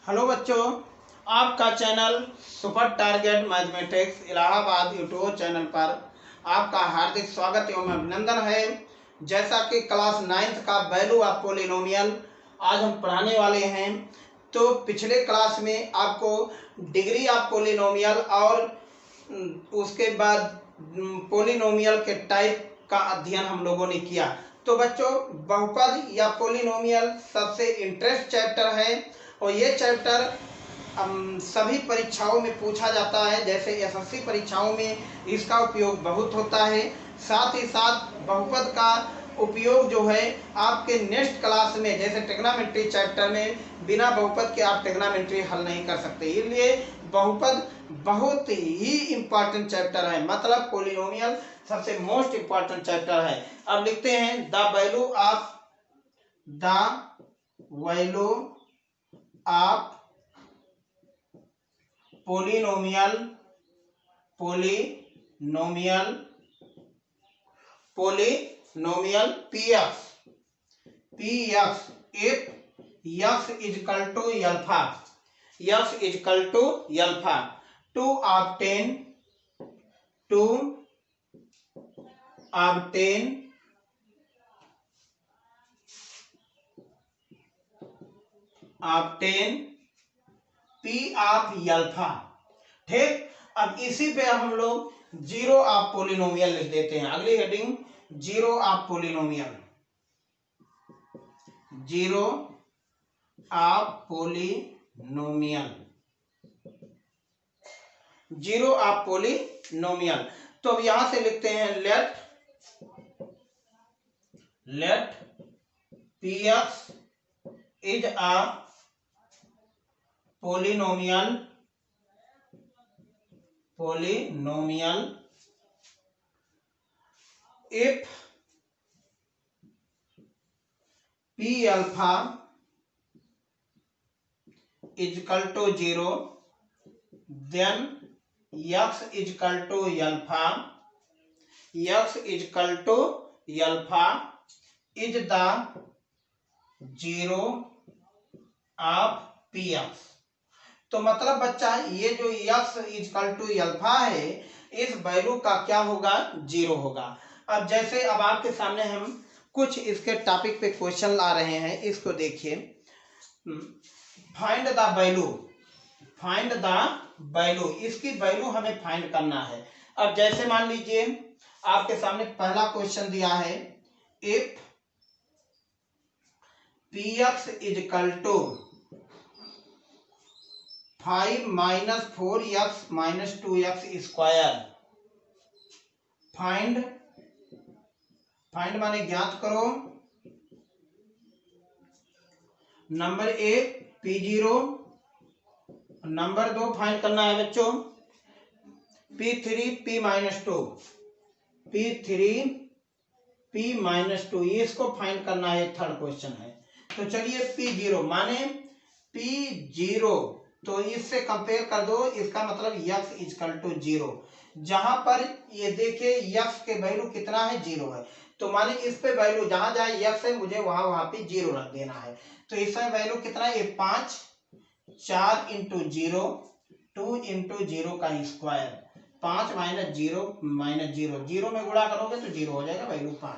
Hello बच्चों, आपका channel super target mathematics Allahabad YouTube channel पर आपका हार्दिक स्वागत एवं अभिनंदन है। जैसा कि क्लास 9th का वैल्यू ऑफ पॉलिनोमियल आज हम पढ़ाने वाले हैं। तो पिछले क्लास में आपको डिग्री ऑफ पॉलिनोमियल और उसके बाद पॉलिनोमियल के टाइप का अध्ययन हम लोगों ने किया। तो बच्चों, बहुपद या पॉलिनोमियल सबसे इंटरेस्ट चैप्टर है और ये चैप्टर सभी परीक्षाओं में पूछा जाता है। जैसे एसएससी परीक्षाओं में इसका उपयोग बहुत होता है। साथ ही साथ बहुपद का उपयोग जो है आपके नेक्स्ट क्लास में, जैसे ट्रिग्नोमेट्री चैप्टर में बिना बहुपद के आप ट्रिग्नोमेट्री हल नहीं कर सकते। इसलिए बहुपद बहुत ही इम्पोर्टेंट चैप्टर है, मतलब पॉलिनोमियल सबसे मोस्ट इम्पोर्टेंट चैप्टर है। अब लिखते हैं the value of polynomial px if x is equal to alpha to obtain P of alpha. ठीक, अब इसी पे हम लोग जीरो ऑफ पॉलिनोमियल लिख देते हैं। अगली heading zero of polynomial. Zero of polynomial. तो अब यहां से लिखते हैं let px is a polynomial if p alpha is equal to 0 then x is equal to alpha is the zero of px। तो मतलब बच्चा, ये जो x इक्वल टू अल्फा है, इस वैल्यू का क्या होगा? जीरो होगा। अब जैसे अब आपके सामने हम कुछ इसके टॉपिक पे क्वेश्चन ला रहे हैं, इसको देखिए। फाइंड द वैल्यू, इसकी वैल्यू हमें फाइंड करना है। अब जैसे मान लीजिए आपके सामने पहला क्वेश्चन दिया है, if px is equal to 5 - 4x - 2x square. Find माने ज्ञात करो। Number A P0, number 2 find करना है बच्चों P3 P - 2 इसको फाइंड करना है, थर्ड क्वेश्चन है। तो चलिए P0 माने P0, तो इससे कंपेयर कर दो, इसका मतलब x इक्वल टू 0। जहां पर ये देखिए x के वैल्यू कितना है? 0 है। तो माने इस पे वैल्यू जहां जहां x है, मुझे वहां पे 0 रख देना है। तो इसमें वैल्यू कितना है? 5 4 × 0 2 × 0 का स्क्वायर। 5 - 0 - 0 में गुणा करोगे तो 0 हो जाएगा, वैल्यू 5।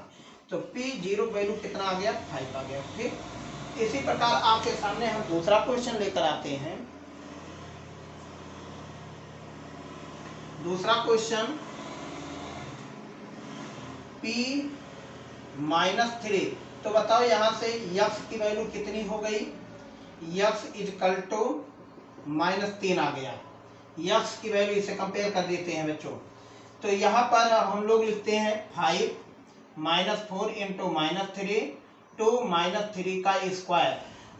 तो P0 वैल्यू कितना आ गया? 5 आ गया। ठीक, इसी प्रकार आपके सामने हम दूसरा क्वेश्चन लेकर आते हैं। दूसरा क्वेश्चन P-3। तो बताओ यहां से x की वैल्यू कितनी हो गई? x इक्वल टू -3 आ गया। x की वैल्यू इसे कंपेयर कर देते हैं बच्चों। तो यहां पर हम लोग लिखते हैं 5 - 4 × -3 2 -3 का स्क्वायर।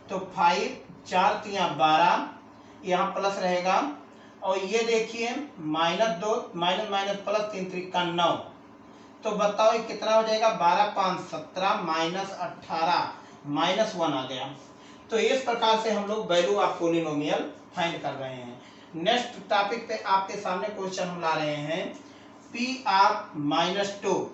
तो 5 4 × 12, यहाँ प्लस रहेगा। और ये देखिए -2 प्लस 3 3 का 9। तो बताओ ये कितना हो जाएगा? 12 5 17 -18 -1 आ गया। तो इस प्रकार से हम लोग वैल्यू ऑफ पॉलिनोमियल फाइंड कर रहे हैं। नेक्स्ट टॉपिक पे आपके सामने क्वेश्चन हम ला रहे हैं P ऑफ -2।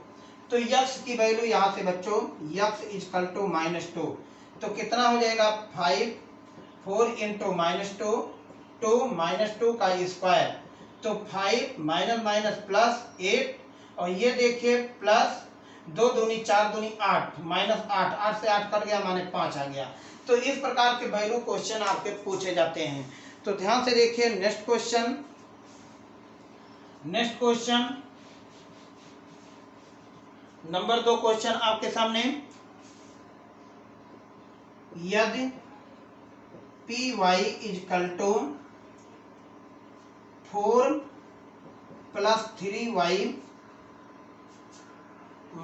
तो x की वैल्यू यहाँ से बच्चों x इक्वल टू -2, तो कितना हो जाएगा 5 4 इंटू -2, 2 -2 का स्क्वायर, तो 5 माइनस माइनस प्लस 8, और ये देखिए प्लस 2 दूनी 4 दूनी 8 माइनस 8, 8 से 8 कट गया माने 5 आ गया। तो इस प्रकार के वैल्यू क्वेश्चन आपके पूछे जाते हैं। तो ध्यान से देखिए नेक्स्ट क्वेश्चन नंबर 2 क्वेश्चन आपके सामने। यदि P y is equal to 4 + 3y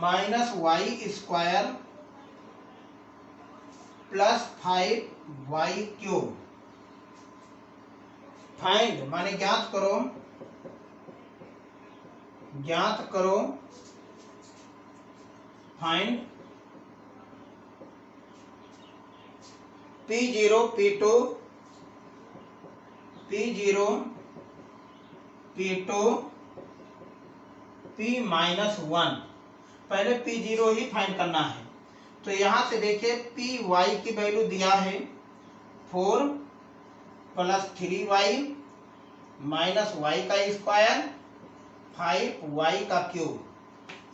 minus y square plus 5y³ find माने ज्ञात करो फाइंड P0 P2 P-1। पहले P0 ही फाइंड करना है। तो यहां से देखिए Py की वैल्यू दिया है 4 + 3y माइनस वाई का स्क्वायर 5y³।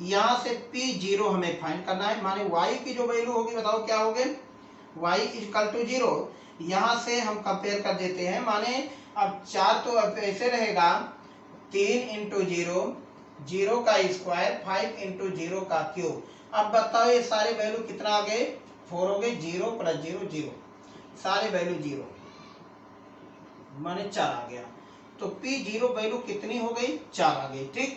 यहां से P0 हमें फाइंड करना है, माने y की जो वैल्यू होगी बताओ क्या होगी, y = 0। यहां से हम कंपेयर कर देते हैं, माने अब 4 तो अब ऐसे रहेगा 3 × 0, 0 का स्क्वायर 5 × 0 का क्यूब। अब बताओ ये सारे वैल्यू कितना आ गए, 4 हो गए, 0 + 0 0, सारे वैल्यू 0 माने 4 आ गया। तो P0 वैल्यू कितनी हो गई, 4 आ गई। ठीक,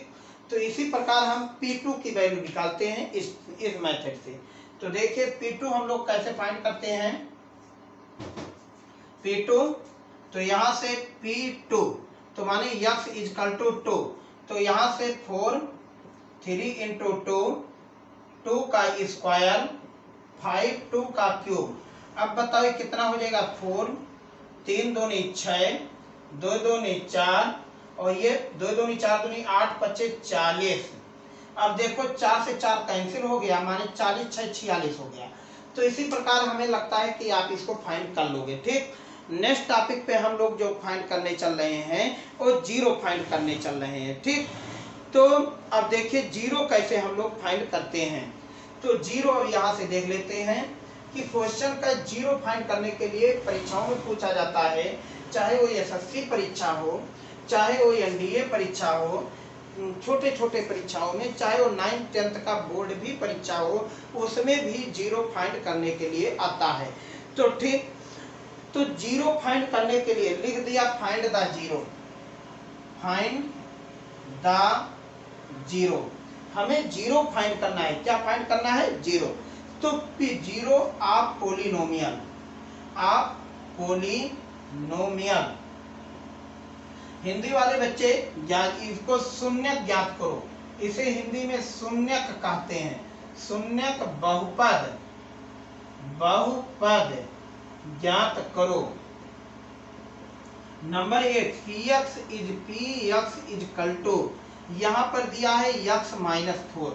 तो इसी प्रकार हम P2 की वैल्यू निकालते हैं इस मेथड से। तो देखिए P2 हम लोग कैसे फाइंड करते हैं। P2 तो यहां से P2 तो माने x = 2, तो यहां से 4 3 × 2 2 का स्क्वायर 5 2 का क्यूब। अब बताओ कितना हो जाएगा, 4 3 दूनी 6 2 दूनी 4 और ये 2 दूनी 4 दूनी 8 25 40। अब देखो 4 से 4 कैंसिल हो गया, माने 40 6 46 हो गया। तो इसी प्रकार हमें लगता है कि आप इसको फाइंड कर लोगे। ठीक, नेक्स्ट टॉपिक पे हम लोग जो फाइंड करने चल रहे हैं वो 0 फाइंड करने चल रहे हैं। ठीक, तो अब देखिए 0 कैसे हम लोग फाइंड करते हैं। तो 0 अब यहाँ से देख लेते हैं कि क्वेश्चन का 0 फाइंड करने के लिए परीक्षाओं में पूछा जाता है, चाहे वो SSC परीक्षा हो, चाहे वो NDA परीक्षा हो, छोटे छोटे परीक्षाओं में, चाहे वो 9th 10th का बोर्ड भी परीक्षा हो, उसमें भी 0 फाइंड करने के लिए आता है। तो ठीक, तो 0 फाइंड करने के लिए लिख दिया फाइंड द 0। हमें 0 फाइंड करना है। क्या फाइंड करना है, 0। तो 0 आप पोलिनोमियल हिंदी वाले बच्चे इसको शून्यक ज्ञात करो। इसे हिंदी में शून्यक कहते हैं, शून्यक बहुपद ज्ञात करो। नंबर 8 px = यहाँ पर दिया है x - 4।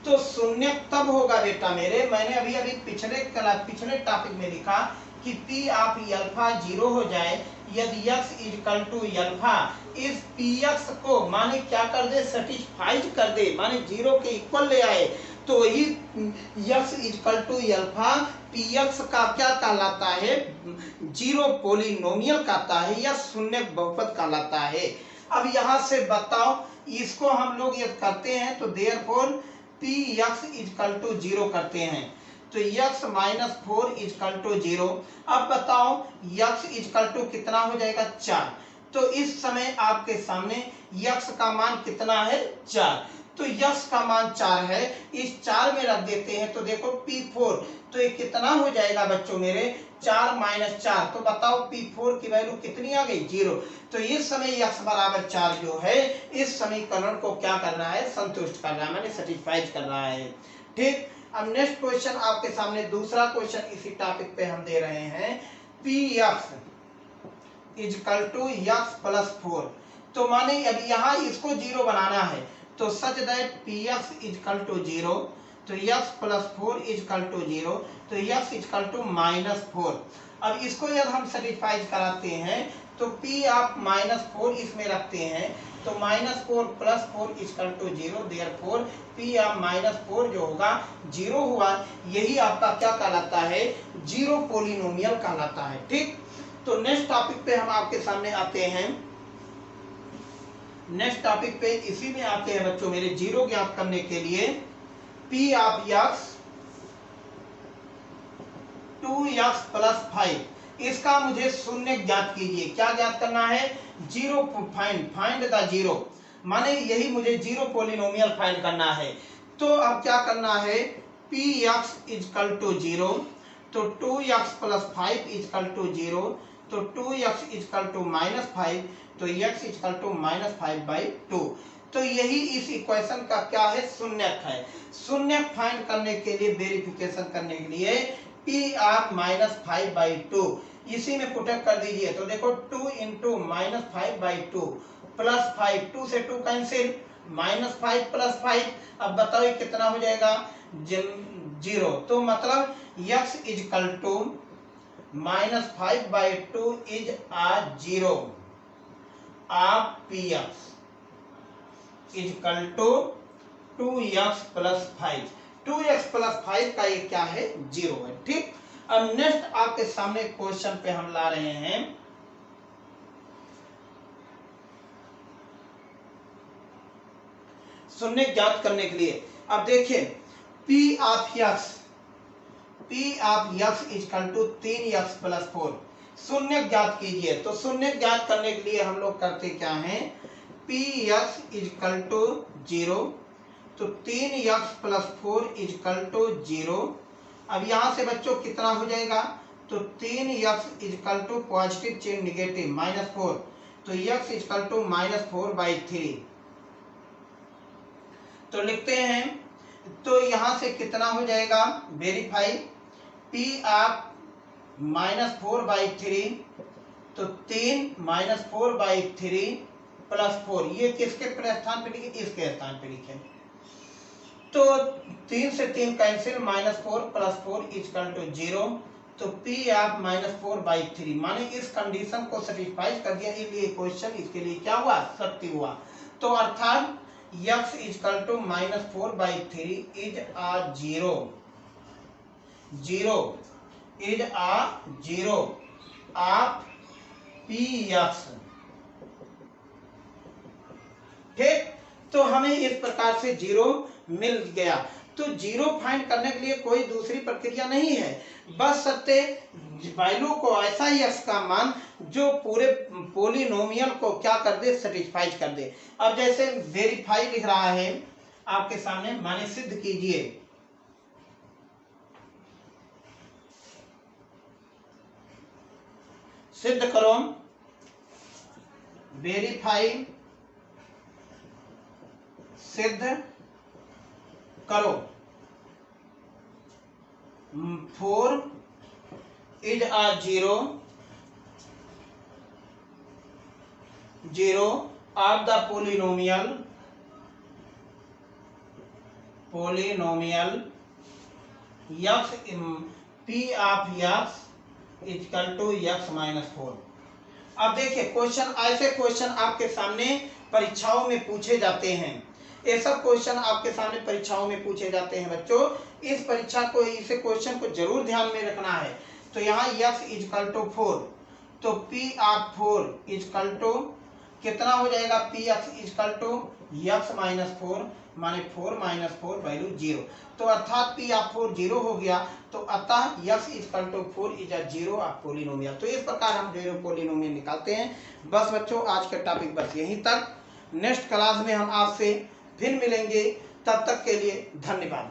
तो शून्यक तब होगा बेटा मेरे, मैंने अभी पिछले टॉपिक में लिखा कि p आप अल्फा 0 हो जाए यदि x = अल्फा, इस px को माने क्या कर दे, सेटिस्फाइज कर दे, माने 0 के इक्वल ले आए, तो वही x = अल्फा px का क्या कहलाता है, 0 पोलिनोमियल कहता है या शून्यक बहुपद कहलाता है। अब यहाँ से बताओ इसको हम लोग ये करते हैं, तो देयरफॉर px = 0 करते हैं, तो x - 4 = 0। अब बताओ x = कितना हो जाएगा, 4। तो इस समय आपके सामने x का मान कितना है, 4। तो x का मान 4 है, इस 4 में रख देते हैं, तो देखो P4 तो ये कितना हो जाएगा बच्चों मेरे, 4 - 4। तो बताओ P4 की वैल्यू कितनी आ गई, 0। तो इस समय x = 4 जो है, इस समीकरण को क्या करना है, संतुष्ट करना है, माने सेटिस्फाइज कर रहा है। ठीक, अब नेक्स्ट क्वेश्चन आपके सामने, दूसरा क्वेश्चन इसी टॉपिक पे हम दे रहे हैं, px = x + 4। तो माने अब यहाँ इसको 0 बनाना है, तो सच दैट px = 0, तो x + 4 = 0, तो x = -4। अब इसको यदि हम सेटिस्फाई कराते हैं तो पी आप -4 इसमें रखते हैं तो -4 + 4 = 0, देयरफॉर पी आप -4 जो होगा 0 हुआ। यही आपका क्या कहलाता है, जीरो पोलिनोमियल कहलाता है। ठीक, तो नेक्स्ट टॉपिक पे हम आपके सामने आते हैं। नेक्स्ट टॉपिक पे इसी में आते हैं बच्चों मेरे, जीरो ज्ञात करने के लिए पी ऑफ x 2x + 5, इसका मुझे शून्य ज्ञात कीजिए। क्या ज्ञात करना है, जीरो फाइंड द जीरो, माने यही मुझे जीरो पोलिनोमियल फाइंड करना है। तो अब क्या करना है, px = 0, तो 2x + 5 = 0, तो 2x = -5, तो x = -5/2। तो यही इस इक्वेशन का क्या है, शून्यक है। शून्यक फाइंड करने के लिए, वेरिफिकेशन करने के लिए p आप -5/2 इसी में पुटअप कर दीजिए। तो देखो 2 × -5/2 + 5, 2 से 2 कैंसिल, -5 + 5, अब बताओ ये कितना हो जाएगा, 0। तो मतलब x = -5/2 इज a 0। आप px = 2x + 5, 2x + 5 का ये क्या है, 0 है। ठीक, अब नेक्स्ट आपके सामने क्वेश्चन पे हम ला रहे हैं। शून्य ज्ञात करने के लिए अब देखिए p ऑफ x = 3x + 4, शून्य ज्ञात कीजिए। तो शून्य ज्ञात करने के लिए हम लोग करते क्या हैं, px = 0, तो 3x + 4 = 0। अब यहां से बच्चों कितना हो जाएगा, तो 3x = पॉजिटिव चेन नेगेटिव -4, तो x = -4/3। तो लिखते हैं, तो यहां से कितना हो जाएगा, वेरीफाई, p आप -4/3, तो 3 -4/3 + 4, ये किसके स्थान पे लिखे, इसके स्थान पे लिखे। तो 3 से 3 कैंसिल, -4 + 4 = 0, तो p आप -4/3, माने इस कंडीशन को सेटिस्फाई कर दिया, इसलिए क्वेश्चन इसके लिए क्या हुआ, सत्य हुआ। तो अर्थात x = -4/3 is a 0, 0 is a 0 of px। ठीक, तो हमें इस प्रकार से 0 मिल गया। तो 0 फाइंड करने के लिए कोई दूसरी प्रक्रिया नहीं है, बस सत्य वैल्यू को ऐसा ही x का मान जो पूरे पोलिनोमियल को क्या कर दे, सेटिस्फाई कर दे। अब जैसे वेरीफाई लिख रहा है आपके सामने, माने सिद्ध कीजिए। सिद्ध करो, वेरीफाई, सिद्ध करो। 4 is a 0, 0 of the polynomial x, p of x = x - 4। अब देखिए क्वेश्चन, ऐसे क्वेश्चन आपके सामने परीक्षाओं में पूछे जाते हैं। ये सब क्वेश्चन आपके सामने परीक्षाओं में पूछे जाते हैं बच्चों। इस परीक्षा को, इस क्वेश्चन को जरूर ध्यान में रखना है। तो यहाँ x = 4, तो p ऑफ 4 = कितना हो जाएगा, px = x - 4, माने 4 - 4 वैल्यू 0। तो अर्थात p ऑफ 4 0 हो गया, तो अतः x = 4 is a 0 of polynomial. तो इस प्रकार हम 0 पोलिनोमियल निकालते हैं। बस बच्चों आज का टॉपिक बस यहीं तक। नेक्स्ट क्लास में हम आपसे फिर मिलेंगे, तब तक के लिए धन्यवाद।